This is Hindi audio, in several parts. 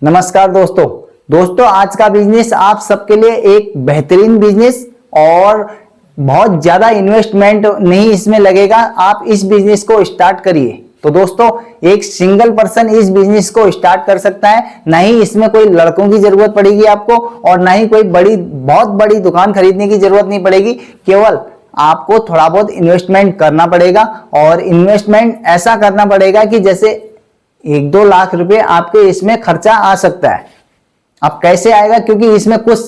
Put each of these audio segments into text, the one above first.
नमस्कार दोस्तों आज का बिजनेस आप सबके लिए एक बेहतरीन बिजनेस और बहुत ज्यादा इन्वेस्टमेंट नहीं इसमें लगेगा। आप इस बिजनेस को स्टार्ट करिए। तो दोस्तों एक सिंगल पर्सन इस बिजनेस को स्टार्ट कर सकता है। ना ही इसमें कोई लड़कों की जरूरत पड़ेगी आपको और ना ही कोई बहुत बड़ी दुकान खरीदने की जरूरत नहीं पड़ेगी। केवल आपको थोड़ा बहुत इन्वेस्टमेंट करना पड़ेगा और इन्वेस्टमेंट ऐसा करना पड़ेगा कि जैसे 1-2 लाख रुपए आपके इसमें खर्चा आ सकता है। अब कैसे आएगा, क्योंकि इसमें कुछ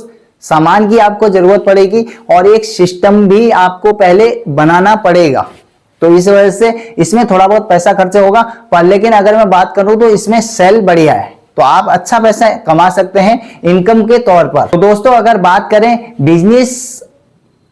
सामान की आपको जरूरत पड़ेगी और एक सिस्टम भी आपको पहले बनाना पड़ेगा। तो इस वजह से इसमें थोड़ा बहुत पैसा खर्चा होगा, पर लेकिन अगर मैं बात करूं तो इसमें सेल बढ़िया है, तो आप अच्छा पैसा कमा सकते हैं इनकम के तौर पर। तो दोस्तों अगर बात करें बिजनेस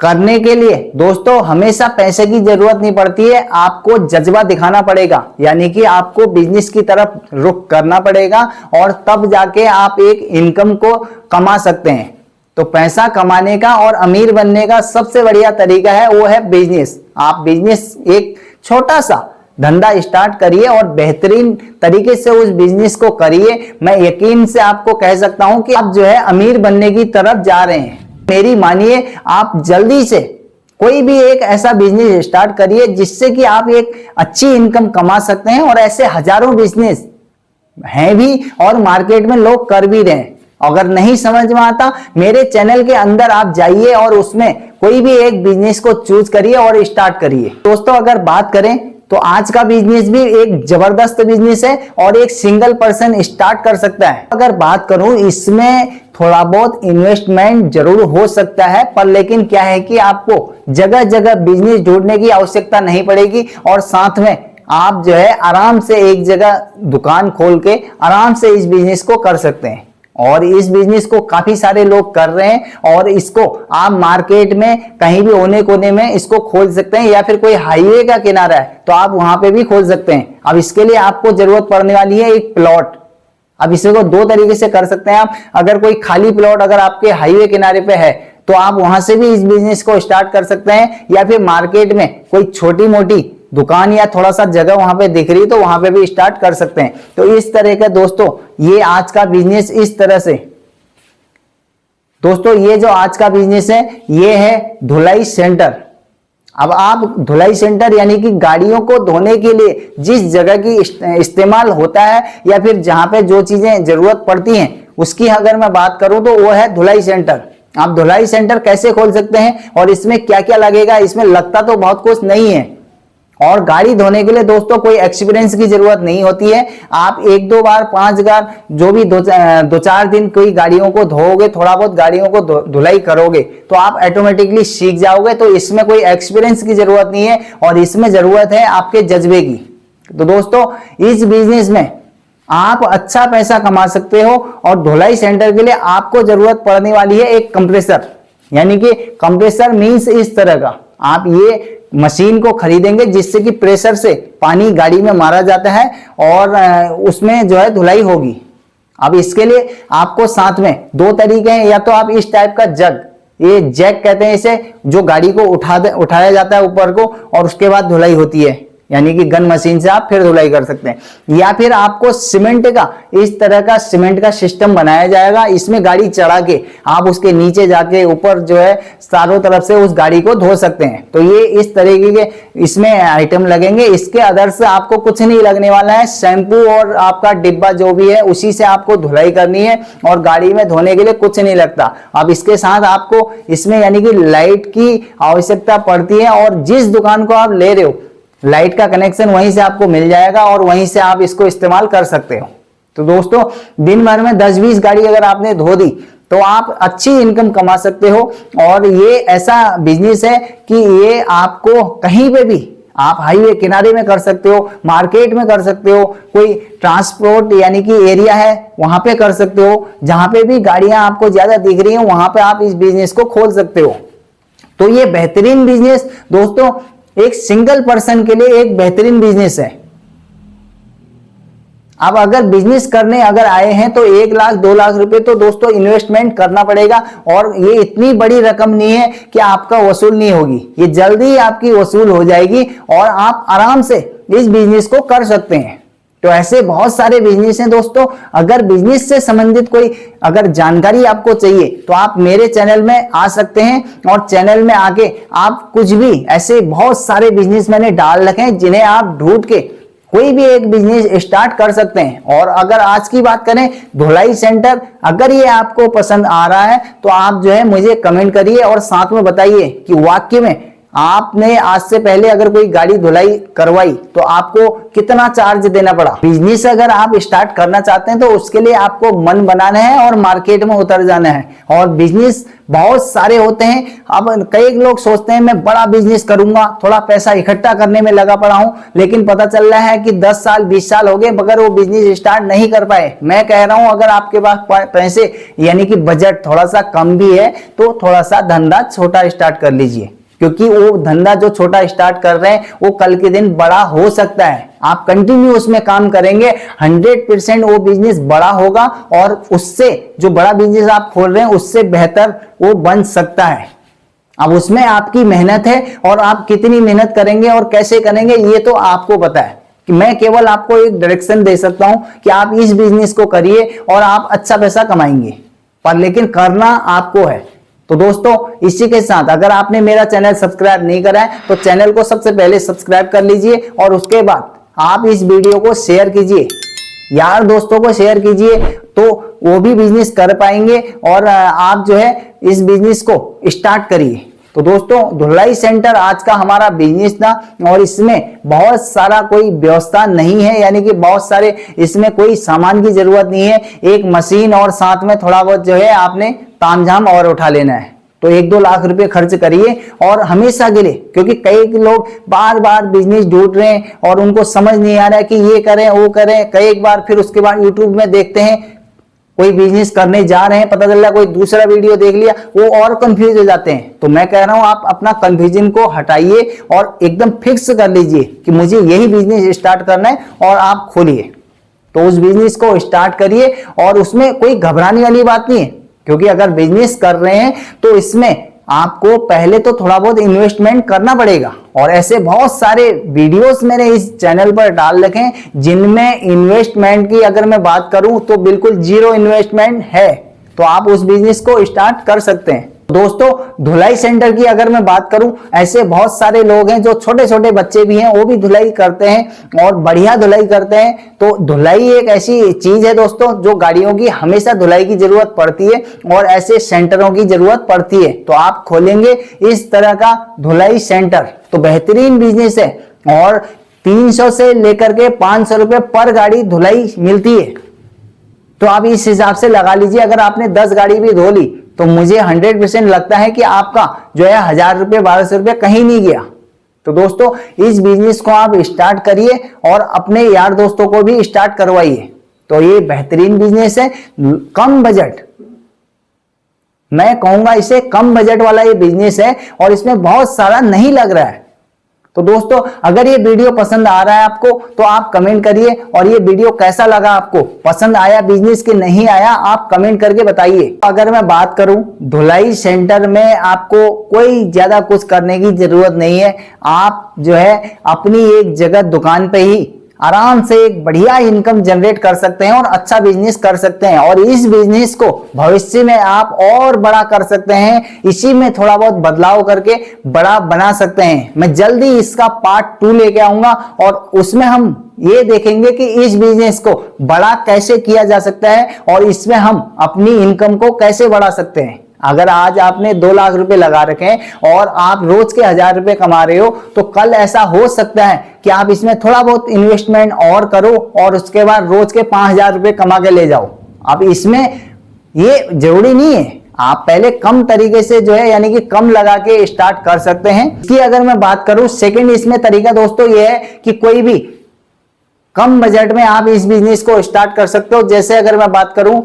करने के लिए, दोस्तों हमेशा पैसे की जरूरत नहीं पड़ती है, आपको जज्बा दिखाना पड़ेगा। यानी कि आपको बिजनेस की तरफ रुख करना पड़ेगा और तब जाके आप एक इनकम को कमा सकते हैं। तो पैसा कमाने का और अमीर बनने का सबसे बढ़िया तरीका है वो है बिजनेस। आप बिजनेस एक छोटा सा धंधा स्टार्ट करिए और बेहतरीन तरीके से उस बिजनेस को करिए। मैं यकीन से आपको कह सकता हूं कि आप जो है अमीर बनने की तरफ जा रहे हैं। मेरी मानिए, आप जल्दी से कोई भी एक ऐसा बिजनेस स्टार्ट करिए जिससे कि आप एक अच्छी इनकम कमा सकते हैं। और ऐसे हजारों बिजनेस हैं भी और मार्केट में लोग कर भी रहे हैं। अगर नहीं समझ में आता, मेरे चैनल के अंदर आप जाइए और उसमें कोई भी एक बिजनेस को चूज करिए और स्टार्ट करिए। दोस्तों अगर बात करें तो आज का बिजनेस भी एक जबरदस्त बिजनेस है और एक सिंगल पर्सन स्टार्ट कर सकता है। अगर बात करूं, इसमें थोड़ा बहुत इन्वेस्टमेंट जरूर हो सकता है, पर लेकिन क्या है कि आपको जगह जगह बिजनेस ढूंढने की आवश्यकता नहीं पड़ेगी और साथ में आप जो है आराम से एक जगह दुकान खोल के आराम से इस बिजनेस को कर सकते हैं। और इस बिजनेस को काफी सारे लोग कर रहे हैं और इसको आप मार्केट में कहीं भी होने कोने में इसको खोल सकते हैं, या फिर कोई हाईवे का किनारा है तो आप वहां पे भी खोल सकते हैं। अब इसके लिए आपको जरूरत पड़ने वाली है एक प्लॉट। अब इसको 2 तरीके से कर सकते हैं आप। अगर कोई खाली प्लॉट अगर आपके हाईवे किनारे पे है तो आप वहां से भी इस बिजनेस को स्टार्ट कर सकते हैं, या फिर मार्केट में कोई छोटी मोटी दुकान या थोड़ा सा जगह वहां पे दिख रही तो वहां पे भी स्टार्ट कर सकते हैं। तो इस तरह का दोस्तों ये आज का बिजनेस इस तरह से। दोस्तों ये जो आज का बिजनेस है ये है धुलाई सेंटर। अब आप धुलाई सेंटर यानी कि गाड़ियों को धोने के लिए जिस जगह की इस्तेमाल होता है या फिर जहां पे जो चीजें जरूरत पड़ती हैं उसकी अगर मैं बात करूं तो वो है धुलाई सेंटर। आप धुलाई सेंटर कैसे खोल सकते हैं और इसमें क्या क्या लगेगा, इसमें लगता तो बहुत कुछ नहीं है। और गाड़ी धोने के लिए दोस्तों कोई एक्सपीरियंस की जरूरत नहीं होती है। आप 1-2 बार 5 बार जो भी 2-4 दिन कोई गाड़ियों को धोओगे, थोड़ा बहुत गाड़ियों को धुलाई करोगे तो आप ऑटोमेटिकली सीख जाओगे। तो इसमें कोई एक्सपीरियंस की जरूरत नहीं है और इसमें जरूरत है आपके जज्बे की। तो दोस्तों इस बिजनेस में आप अच्छा पैसा कमा सकते हो और धुलाई सेंटर के लिए आपको जरूरत पड़ने वाली है एक कंप्रेसर। यानी कि कंप्रेसर मीन्स इस तरह का आप ये मशीन को खरीदेंगे जिससे कि प्रेशर से पानी गाड़ी में मारा जाता है और उसमें जो है धुलाई होगी। अब इसके लिए आपको साथ में 2 तरीके हैं। या तो आप इस टाइप का जग, ये जैक कहते हैं इसे, जो गाड़ी को उठाया जाता है ऊपर को और उसके बाद धुलाई होती है, यानी कि गन मशीन से आप फिर धुलाई कर सकते हैं। या फिर आपको सीमेंट का इस तरह का सीमेंट का सिस्टम बनाया जाएगा, इसमें गाड़ी चढ़ा के आप उसके नीचे जाके ऊपर जो है चारों तरफ से उस गाड़ी को धो सकते हैं। तो ये इस तरीके के इसमें आइटम लगेंगे। इसके अदर से आपको कुछ नहीं लगने वाला है। शैम्पू और आपका डिब्बा जो भी है उसी से आपको धुलाई करनी है और गाड़ी में धोने के लिए कुछ नहीं लगता। अब इसके साथ आपको इसमें यानी कि लाइट की आवश्यकता पड़ती है और जिस दुकान को आप ले रहे हो लाइट का कनेक्शन वहीं से आपको मिल जाएगा और वहीं से आप इसको इस्तेमाल कर सकते हो। तो दोस्तों दिन भर में 10-20 गाड़ी अगर आपने धो दी तो आप अच्छी इनकम कमा सकते हो। और ये ऐसा बिजनेस है कि ये आपको कहीं पे भी, आप हाईवे किनारे में कर सकते हो, मार्केट में कर सकते हो, कोई ट्रांसपोर्ट यानी कि एरिया है वहां पे कर सकते हो, जहां पे भी गाड़ियां आपको ज्यादा दिख रही हैं वहां पे आप इस बिजनेस को खोल सकते हो। तो ये बेहतरीन बिजनेस दोस्तों एक सिंगल पर्सन के लिए एक बेहतरीन बिजनेस है। अब अगर बिजनेस करने अगर आए हैं तो 1 लाख 2 लाख रुपए तो दोस्तों इन्वेस्टमेंट करना पड़ेगा और ये इतनी बड़ी रकम नहीं है कि आपका वसूल नहीं होगी। ये जल्दी आपकी वसूल हो जाएगी और आप आराम से इस बिजनेस को कर सकते हैं। तो ऐसे बहुत सारे बिजनेस हैं दोस्तों। अगर बिजनेस से संबंधित कोई अगर जानकारी आपको चाहिए तो आप मेरे चैनल में आ सकते हैं और चैनल में आके आप कुछ भी ऐसे बहुत सारे बिजनेस मैंने डाल रखे हैं जिन्हें आप ढूंढ के कोई भी एक बिजनेस स्टार्ट कर सकते हैं। और अगर आज की बात करें धुलाई सेंटर, अगर ये आपको पसंद आ रहा है तो आप जो है मुझे कमेंट करिए और साथ में बताइए कि वाकई में आपने आज से पहले अगर कोई गाड़ी धुलाई करवाई तो आपको कितना चार्ज देना पड़ा। बिजनेस अगर आप स्टार्ट करना चाहते हैं तो उसके लिए आपको मन बनाना है और मार्केट में उतर जाना है। और बिजनेस बहुत सारे होते हैं। अब कई लोग सोचते हैं मैं बड़ा बिजनेस करूंगा, थोड़ा पैसा इकट्ठा करने में लगा पड़ा हूं, लेकिन पता चल रहा है कि 10 साल 20 साल हो गए मगर वो बिजनेस स्टार्ट नहीं कर पाए। मैं कह रहा हूं अगर आपके पास पैसे यानी कि बजट थोड़ा सा कम भी है तो थोड़ा सा धंधा छोटा स्टार्ट कर लीजिए, क्योंकि वो धंधा जो छोटा स्टार्ट कर रहे हैं वो कल के दिन बड़ा हो सकता है। आप कंटिन्यू उसमें काम करेंगे 100% वो बिजनेस बड़ा होगा और उससे जो बड़ा बिजनेस आप खोल रहे हैं उससे बेहतर वो बन सकता है। अब उसमें आपकी मेहनत है और आप कितनी मेहनत करेंगे और कैसे करेंगे ये तो आपको पता है। कि मैं केवल आपको एक डायरेक्शन दे सकता हूं कि आप इस बिजनेस को करिए और आप अच्छा पैसा कमाएंगे, पर लेकिन करना आपको है। तो दोस्तों इसी के साथ अगर आपने मेरा चैनल सब्सक्राइब नहीं करा है तो चैनल को सबसे पहले सब्सक्राइब कर लीजिए और उसके बाद आप इस वीडियो को शेयर कीजिए, यार दोस्तों को शेयर कीजिए तो वो भी बिजनेस कर पाएंगे और आप जो है इस बिजनेस को स्टार्ट करिए। तो दोस्तों धुलाई सेंटर आज का हमारा बिजनेस था और इसमें बहुत सारा कोई व्यवस्था नहीं है, यानी कि बहुत सारे इसमें कोई सामान की जरूरत नहीं है। एक मशीन और साथ में थोड़ा बहुत जो है आपने तामझाम और उठा लेना है। तो 1-2 लाख रुपए खर्च करिए और हमेशा के लिए, क्योंकि कई लोग बार बार बिजनेस ढूंढ रहे हैं और उनको समझ नहीं आ रहा है कि ये करें वो करें। कई बार फिर उसके बाद यूट्यूब में देखते हैं कोई बिजनेस करने जा रहे हैं, पता चल रहा है कोई दूसरा वीडियो देख लिया, वो और कंफ्यूज हो जाते हैं। तो मैं कह रहा हूं आप अपना कंफ्यूजन को हटाइए और एकदम फिक्स कर लीजिए कि मुझे यही बिजनेस स्टार्ट करना है और आप खोलिए। तो उस बिजनेस को स्टार्ट करिए और उसमें कोई घबराने वाली बात नहीं है, क्योंकि अगर बिजनेस कर रहे हैं तो इसमें आपको पहले तो थोड़ा बहुत इन्वेस्टमेंट करना पड़ेगा। और ऐसे बहुत सारे वीडियोस मैंने इस चैनल पर डाल रखे हैं जिनमें इन्वेस्टमेंट की अगर मैं बात करूं तो बिल्कुल 0 इन्वेस्टमेंट है। तो आप उस बिजनेस को स्टार्ट कर सकते हैं। दोस्तों धुलाई सेंटर की अगर मैं बात करूं, ऐसे बहुत सारे लोग हैं जो छोटे छोटे बच्चे भी हैं वो भी धुलाई करते हैं और बढ़िया धुलाई करते हैं। तो धुलाई एक ऐसी चीज है दोस्तों जो गाड़ियों की हमेशा धुलाई की जरूरत पड़ती है और ऐसे सेंटरों की जरूरत पड़ती है। तो आप खोलेंगे इस तरह का धुलाई सेंटर तो बेहतरीन बिजनेस है और 300 से लेकर के 500 रुपए पर गाड़ी धुलाई मिलती है। तो आप इस हिसाब से लगा लीजिए, अगर आपने 10 गाड़ी भी धो ली तो मुझे 100% लगता है कि आपका जो है 1000 रुपए 1200 रुपए कहीं नहीं गया। तो दोस्तों इस बिजनेस को आप स्टार्ट करिए और अपने यार दोस्तों को भी स्टार्ट करवाइए। तो ये बेहतरीन बिजनेस है, कम बजट, मैं कहूंगा इसे कम बजट वाला ये बिजनेस है और इसमें बहुत सारा नहीं लग रहा है। तो दोस्तों अगर ये वीडियो पसंद आ रहा है आपको तो आप कमेंट करिए और ये वीडियो कैसा लगा, आपको पसंद आया बिजनेस के नहीं आया, आप कमेंट करके बताइए। अगर मैं बात करूं धुलाई सेंटर में आपको कोई ज्यादा कुछ करने की जरूरत नहीं है। आप जो है अपनी एक जगह दुकान पे ही आराम से एक बढ़िया इनकम जनरेट कर सकते हैं और अच्छा बिजनेस कर सकते हैं और इस बिजनेस को भविष्य में आप और बड़ा कर सकते हैं। इसी में थोड़ा बहुत बदलाव करके बड़ा बना सकते हैं। मैं जल्दी इसका पार्ट 2 लेके आऊंगा और उसमें हम ये देखेंगे कि इस बिजनेस को बड़ा कैसे किया जा सकता है और इसमें हम अपनी इनकम को कैसे बढ़ा सकते हैं। अगर आज आपने 2 लाख रुपए लगा रखे हैं और आप रोज के 1000 रुपए कमा रहे हो तो कल ऐसा हो सकता है कि आप इसमें थोड़ा बहुत इन्वेस्टमेंट और करो और उसके बाद रोज के 5000 रुपए कमा के ले जाओ। अब इसमें ये जरूरी नहीं है, आप पहले कम तरीके से जो है यानी कि कम लगा के स्टार्ट कर सकते हैं। इसकी अगर मैं बात करूं सेकंड इसमें तरीका दोस्तों ये है कि कोई भी कम बजट में आप इस बिजनेस को स्टार्ट कर सकते हो। जैसे अगर मैं बात करूं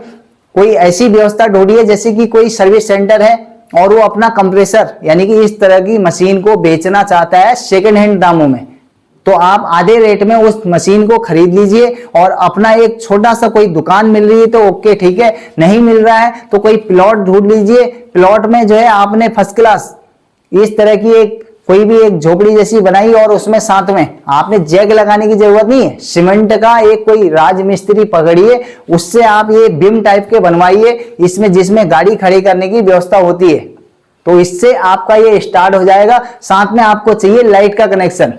कोई ऐसी व्यवस्था ढूंढिए जैसे कि कोई सर्विस सेंटर है और वो अपना कंप्रेसर यानी कि इस तरह की मशीन को बेचना चाहता है सेकेंड हैंड दामों में, तो आप आधे रेट में उस मशीन को खरीद लीजिए और अपना एक छोटा सा कोई दुकान मिल रही है तो ओके ठीक है, नहीं मिल रहा है तो कोई प्लॉट ढूंढ लीजिए। प्लॉट में जो है आपने फर्स्ट क्लास इस तरह की एक कोई भी एक झोपड़ी जैसी बनाई और उसमें साथ में आपने जैक लगाने की जरूरत नहीं है, सीमेंट का एक कोई राजमिस्त्री पकड़िए, उससे आप ये बीम टाइप के बनवाइए इसमें, जिसमें गाड़ी खड़ी करने की व्यवस्था होती है। तो इससे आपका ये स्टार्ट हो जाएगा। साथ में आपको चाहिए लाइट का कनेक्शन।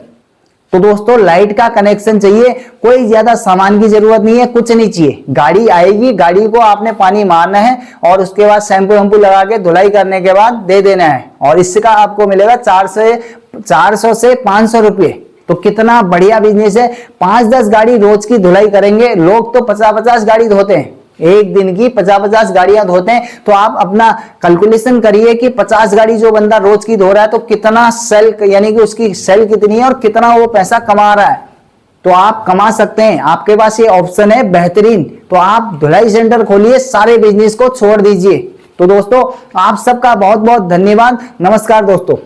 तो दोस्तों लाइट का कनेक्शन चाहिए, कोई ज्यादा सामान की जरूरत नहीं है, कुछ नहीं चाहिए। गाड़ी आएगी, गाड़ी को आपने पानी मारना है और उसके बाद शैम्पू वैम्पू लगा के धुलाई करने के बाद दे देना है, और इसका आपको मिलेगा 400 से 500 रुपये। तो कितना बढ़िया बिजनेस है। 5-10 गाड़ी रोज की धुलाई करेंगे। लोग तो 50-50 गाड़ी धोते हैं, एक दिन की 50-50 गाड़ियां धोते हैं। तो आप अपना कैलकुलेशन करिए कि 50 गाड़ी जो बंदा रोज की धो रहा है तो कितना सेल, यानी कि उसकी सेल कितनी है और कितना वो पैसा कमा रहा है। तो आप कमा सकते हैं, आपके पास ये ऑप्शन है बेहतरीन। तो आप धुलाई सेंटर खोलिए, सारे बिजनेस को छोड़ दीजिए। तो दोस्तों आप सबका बहुत बहुत धन्यवाद। नमस्कार दोस्तों।